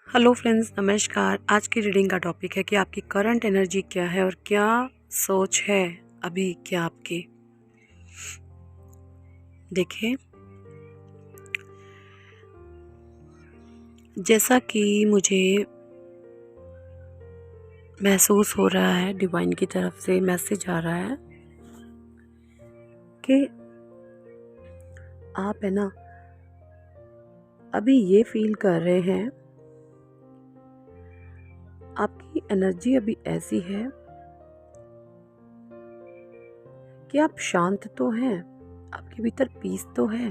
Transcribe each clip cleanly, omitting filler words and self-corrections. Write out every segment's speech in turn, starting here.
Hello friends, नमस्कार। आज की रीडिंग का टॉपिक है कि आपकी करंट एनर्जी क्या है और क्या सोच है अभी क्या आपकी। देखिए, जैसा कि मुझे महसूस हो रहा है, डिवाइन की तरफ से मैसेज आ रहा है कि आप है ना अभी ये फील कर रहे हैं, आपकी एनर्जी अभी ऐसी है कि आप शांत तो हैं, आपके भीतर पीस तो है,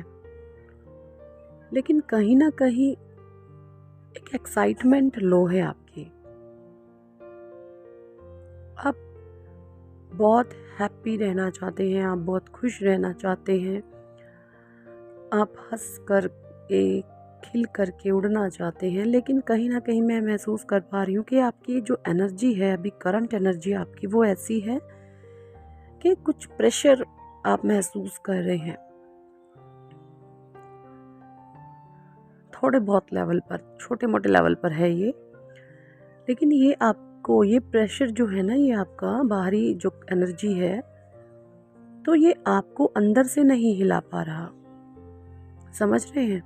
लेकिन कहीं ना कहीं एक एक्साइटमेंट लो है आपकी। आप बहुत हैप्पी रहना चाहते हैं, आप बहुत खुश रहना चाहते हैं, आप हंस कर के खिल कर के उड़ना चाहते हैं, लेकिन कहीं ना कहीं मैं महसूस कर पा रही हूँ कि आपकी जो एनर्जी है अभी, करंट एनर्जी आपकी वो ऐसी है कि कुछ प्रेशर आप महसूस कर रहे हैं, थोड़े बहुत लेवल पर, छोटे मोटे लेवल पर है ये। लेकिन ये आपको ये प्रेशर जो है ना, ये आपका बाहरी जो एनर्जी है, तो ये आपको अंदर से नहीं हिला पा रहा। समझ रहे हैं?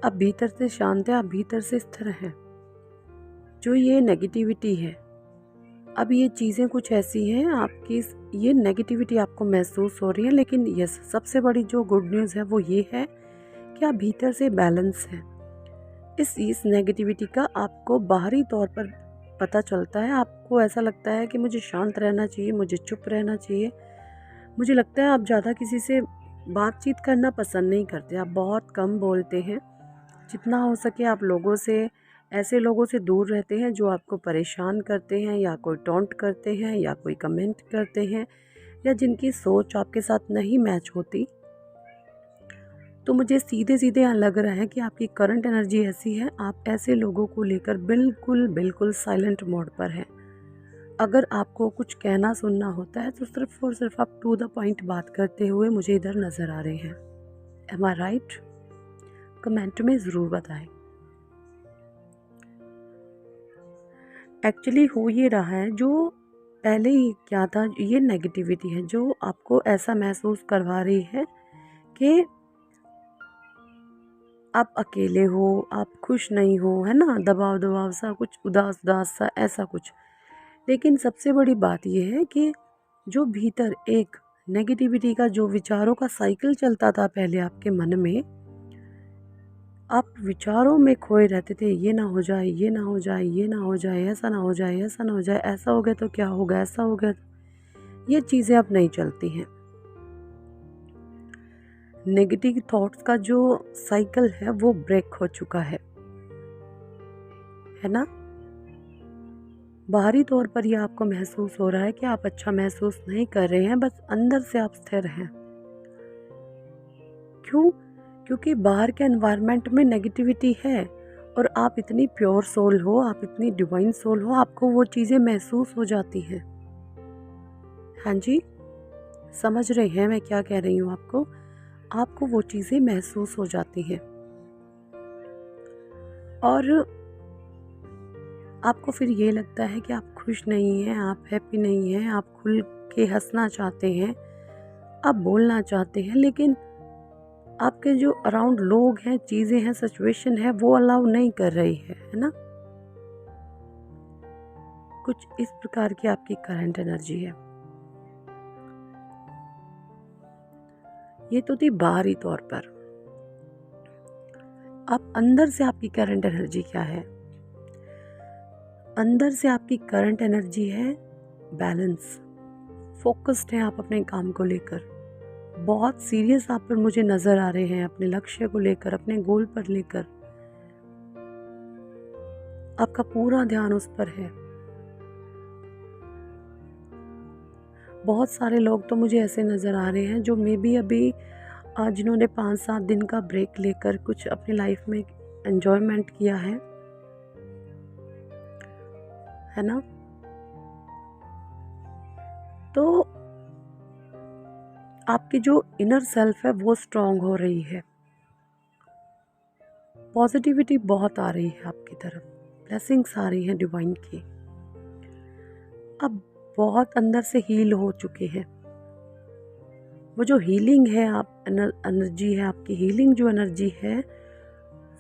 आप भीतर से शांत है, आप भीतर से स्थिर हैं। जो ये नेगेटिविटी है, अब ये चीज़ें कुछ ऐसी हैं आपकी, ये नेगेटिविटी आपको महसूस हो रही है, लेकिन यस, सबसे बड़ी जो गुड न्यूज़ है वो ये है कि आप भीतर से बैलेंस हैं। इस नेगेटिविटी का आपको बाहरी तौर पर पता चलता है। आपको ऐसा लगता है कि मुझे शांत रहना चाहिए, मुझे चुप रहना चाहिए। मुझे लगता है आप ज़्यादा किसी से बातचीत करना पसंद नहीं करते, आप बहुत कम बोलते हैं। जितना हो सके आप लोगों से, ऐसे लोगों से दूर रहते हैं जो आपको परेशान करते हैं, या कोई टॉन्ट करते हैं, या कोई कमेंट करते हैं, या जिनकी सोच आपके साथ नहीं मैच होती। तो मुझे सीधे सीधे यहाँ लग रहा है कि आपकी करंट एनर्जी ऐसी है, आप ऐसे लोगों को लेकर बिल्कुल बिल्कुल साइलेंट मोड पर हैं। अगर आपको कुछ कहना सुनना होता है तो सिर्फ और सिर्फ आप टू द पॉइंट बात करते हुए मुझे इधर नज़र आ रहे हैं। एम आई राइट? कमेंट में ज़रूर बताएं। एक्चुअली हो ये रहा है, जो पहले ही क्या था, ये नेगेटिविटी है जो आपको ऐसा महसूस करवा रही है कि आप अकेले हो, आप खुश नहीं हो, है ना, दबाव दबाव सा कुछ, उदास उदास सा, ऐसा कुछ। लेकिन सबसे बड़ी बात यह है कि जो भीतर एक नेगेटिविटी का जो विचारों का साइकिल चलता था पहले आपके मन में, आप विचारों में खोए रहते थे, ये ना हो जाए, ये ना हो जाए, ये ना हो जाए, ऐसा ना हो जाए, ऐसा ना हो जाए, ऐसा हो गया तो क्या होगा, ऐसा हो गया। ये चीज़ें अब नहीं चलती हैं। नेगेटिव थॉट्स का जो साइकिल है वो ब्रेक हो चुका है ना। बाहरी तौर पर यह आपको महसूस हो रहा है कि आप अच्छा महसूस नहीं कर रहे हैं, बस अंदर से आप स्थिर हैं। क्यों? क्योंकि बाहर के एनवायरनमेंट में नेगेटिविटी है, और आप इतनी प्योर सोल हो, आप इतनी डिवाइन सोल हो, आपको वो चीज़ें महसूस हो जाती हैं। हाँ जी, समझ रहे हैं मैं क्या कह रही हूँ आपको? आपको वो चीज़ें महसूस हो जाती हैं, और आपको फिर ये लगता है कि आप खुश नहीं हैं, आप हैप्पी नहीं हैं, आप खुल के हंसना चाहते हैं, आप बोलना चाहते हैं, लेकिन आपके जो अराउंड लोग हैं, चीज़ें हैं, सिचुएशन है, वो अलाउ नहीं कर रही है ना। कुछ इस प्रकार की आपकी करंट एनर्जी है। ये तो थी बाहरी तौर पर। अब अंदर से आपकी करंट एनर्जी क्या है? अंदर से आपकी करंट एनर्जी है बैलेंस। फोकस्ड हैं आप अपने काम को लेकर, बहुत सीरियस आप पर मुझे नजर आ रहे हैं, अपने लक्ष्य को लेकर, अपने गोल पर लेकर आपका पूरा ध्यान उस पर है। बहुत सारे लोग तो मुझे ऐसे नज़र आ रहे हैं जो मे बी अभी जिन्होंने 5-7 दिन का ब्रेक लेकर कुछ अपनी लाइफ में एंजॉयमेंट किया है ना। तो आपकी जो इनर सेल्फ है वो स्ट्रांग हो रही है। पॉजिटिविटी बहुत आ रही है आपकी तरफ, ब्लेसिंग्स आ रही हैं डिवाइन की। अब बहुत अंदर से हील हो चुके हैं। वो जो हीलिंग है, आप एनर्जी है आपकी, हीलिंग जो एनर्जी है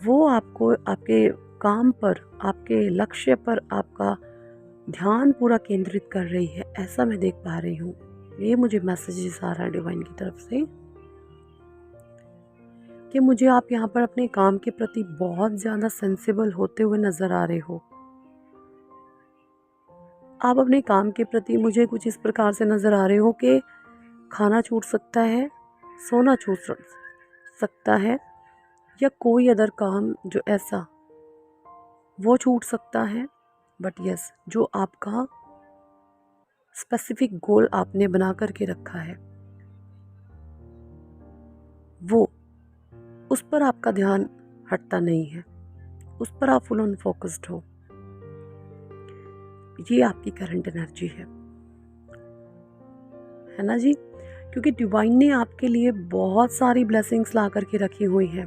वो आपको आपके काम पर, आपके लक्ष्य पर आपका ध्यान पूरा केंद्रित कर रही है, ऐसा मैं देख पा रही हूँ। ये मुझे मैसेजेस आ रहा है डिवाइन की तरफ से कि मुझे आप यहाँ पर अपने काम के प्रति बहुत ज़्यादा सेंसिबल होते हुए नज़र आ रहे हो। आप अपने काम के प्रति मुझे कुछ इस प्रकार से नज़र आ रहे हो कि खाना छूट सकता है, सोना छूट सकता है, या कोई अदर काम जो ऐसा वो छूट सकता है। बट यस, जो आपका स्पेसिफिक गोल आपने बना करके रखा है वो, उस पर आपका ध्यान हटता नहीं है, उस पर आप फुल ऑन फोकस्ड हो। ये आपकी करंट एनर्जी है ना जी? क्योंकि डिवाइन ने आपके लिए बहुत सारी ब्लेसिंग्स ला करके रखी हुई हैं।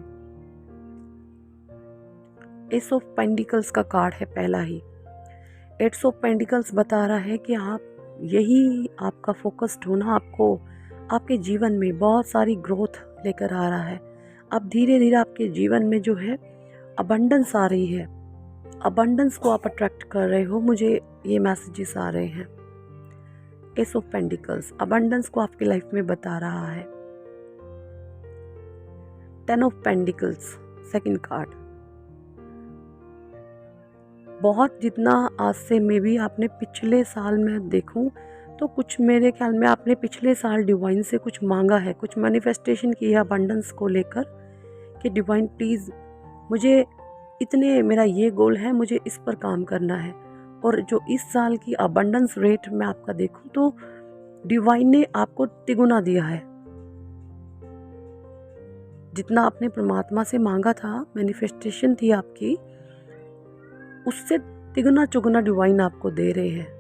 एस ऑफ पेंटिकल्स का कार्ड है पहला ही। एट्स ऑफ पेंटिकल्स बता रहा है कि आप यही आपका फोकस्ड होना आपको आपके जीवन में बहुत सारी ग्रोथ लेकर आ रहा है। अब धीरे धीरे आपके जीवन में जो है अबंडेंस आ रही है, अबंडेंस को आप अट्रैक्ट कर रहे हो, मुझे ये मैसेजेस आ रहे हैं। एस ऑफ पेंटिकल्स अबंडेंस को आपकी लाइफ में बता रहा है। Ten of pentacles second card, बहुत जितना आज से मे बी आपने पिछले साल में देखूं तो कुछ मेरे ख्याल में आपने पिछले साल डिवाइन से कुछ मांगा है, कुछ मैनिफेस्टेशन की है अबंडेंस को लेकर कि डिवाइन प्लीज़ मुझे इतने, मेरा ये गोल है, मुझे इस पर काम करना है। और जो इस साल की अबंडेंस रेट में आपका देखूं तो डिवाइन ने आपको तिगुना दिया है। जितना आपने परमात्मा से मांगा था, मैनिफेस्टेशन थी आपकी, उससे तिगुना चुगुना डिवाइन आपको दे रहे हैं,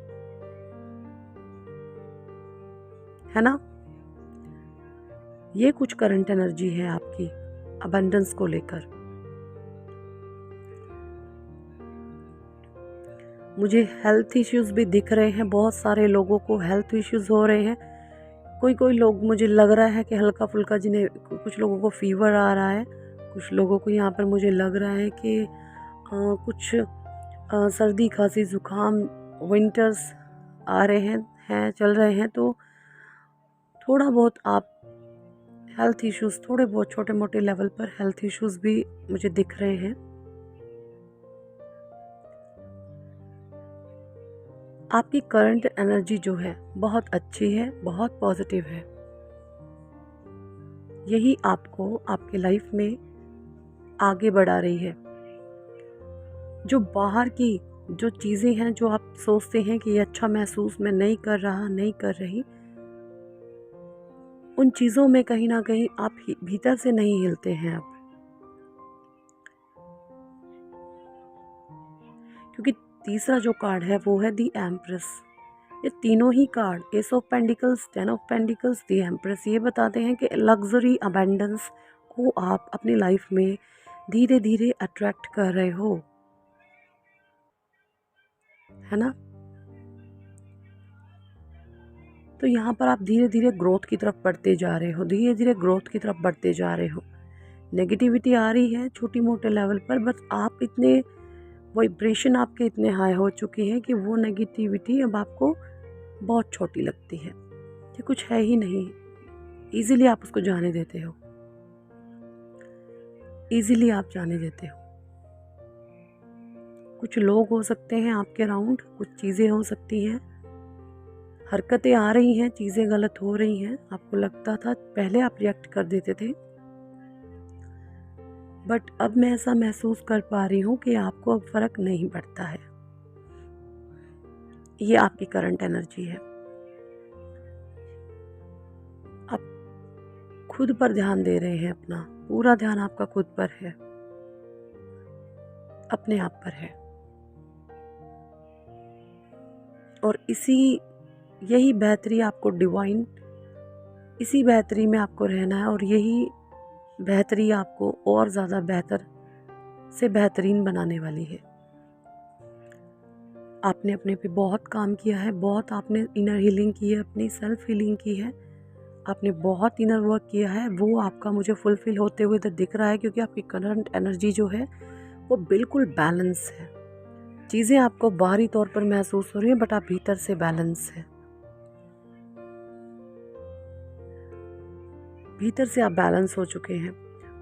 है ना? ये कुछ करंट एनर्जी है आपकी अबंडेंस को लेकर। मुझे हेल्थ इश्यूज भी दिख रहे हैं, बहुत सारे लोगों को हेल्थ इश्यूज हो रहे हैं। कोई कोई मुझे लग रहा है कि हल्का फुल्का, जिन्हें कुछ लोगों को फीवर आ रहा है, कुछ लोगों को यहाँ पर मुझे लग रहा है कि कुछ सर्दी खांसी जुकाम विंटर्स आ रहे हैं चल रहे हैं, तो थोड़ा बहुत आप हेल्थ इश्यूज, थोड़े बहुत छोटे मोटे लेवल पर हेल्थ इश्यूज भी मुझे दिख रहे हैं। आपकी करंट एनर्जी जो है बहुत अच्छी है, बहुत पॉजिटिव है। यही आपको आपके लाइफ में आगे बढ़ा रही है। जो बाहर की जो चीज़ें हैं, जो आप सोचते हैं कि ये अच्छा महसूस मैं नहीं कर रहा, नहीं कर रही, उन चीज़ों में कहीं ना कहीं आप भीतर से नहीं हिलते हैं अब, क्योंकि तीसरा जो कार्ड है वो है दी एम्प्रेस। ये तीनों ही card, ace of pentacles, ten of pentacles, the empress, ये बताते हैं कि लग्जरी अबंडेंस को आप अपनी लाइफ में धीरे धीरे अट्रैक्ट कर रहे हो, है ना? तो यहाँ पर आप धीरे धीरे ग्रोथ की तरफ बढ़ते जा रहे हो, धीरे धीरे ग्रोथ की तरफ बढ़ते जा रहे हो। नेगेटिविटी आ रही है छोटी मोटे लेवल पर, बस आप इतने वाइब्रेशन आपके इतने हाई हो चुके हैं कि वो नेगेटिविटी अब आपको बहुत छोटी लगती है, कि कुछ है ही नहीं। इजीली आप उसको जाने देते हो, इजीली आप जाने देते हो। कुछ लोग हो सकते हैं आपके अराउंड, कुछ चीज़ें हो सकती हैं, हरकतें आ रही हैं, चीज़ें गलत हो रही हैं। आपको लगता था पहले आप रिएक्ट कर देते थे, बट अब मैं ऐसा महसूस कर पा रही हूँ कि आपको अब फर्क नहीं पड़ता है। ये आपकी करंट एनर्जी है। आप खुद पर ध्यान दे रहे हैं, अपना पूरा ध्यान आपका खुद पर है, अपने आप पर है। और यही बेहतरी आपको डिवाइन, इसी बेहतरी में आपको रहना है, और यही बेहतरी आपको और ज़्यादा बेहतर से बेहतरीन बनाने वाली है। आपने अपने पे बहुत काम किया है, बहुत आपने इनर हीलिंग की है, अपनी सेल्फ हीलिंग की है, आपने बहुत इनर वर्क किया है, वो आपका मुझे फुलफ़िल होते हुए तो दिख रहा है, क्योंकि आपकी करंट एनर्जी जो है वो बिल्कुल बैलेंस है। चीज़ें आपको बाहरी तौर पर महसूस हो रही हैं, बट आप भीतर से बैलेंस है। भीतर से आप बैलेंस हो चुके हैं।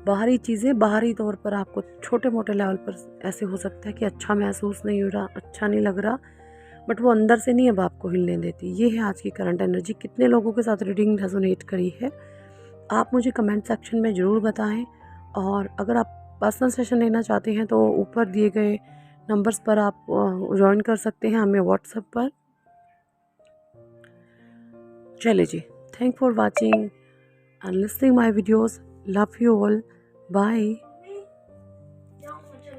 बाहरी चीज़ें बाहरी तौर पर आपको छोटे-मोटे लेवल पर ऐसे हो सकता है कि अच्छा महसूस नहीं हो रहा, अच्छा नहीं लग रहा, बट वो अंदर से नहीं अब आपको हिलने देती। ये है आज की करंट एनर्जी। कितने लोगों के साथ रीडिंग रेजोनेट करी है, आप मुझे कमेंट सेक्शन में ज़रूर बताएँ। और अगर आप पर्सनल सेशन लेना चाहते हैं तो ऊपर दिए गए नंबर्स पर आप जॉइन कर सकते हैं हमें व्हाट्सएप पर। चलिए जी, thank for watching and listening my videos. Love you all. Bye.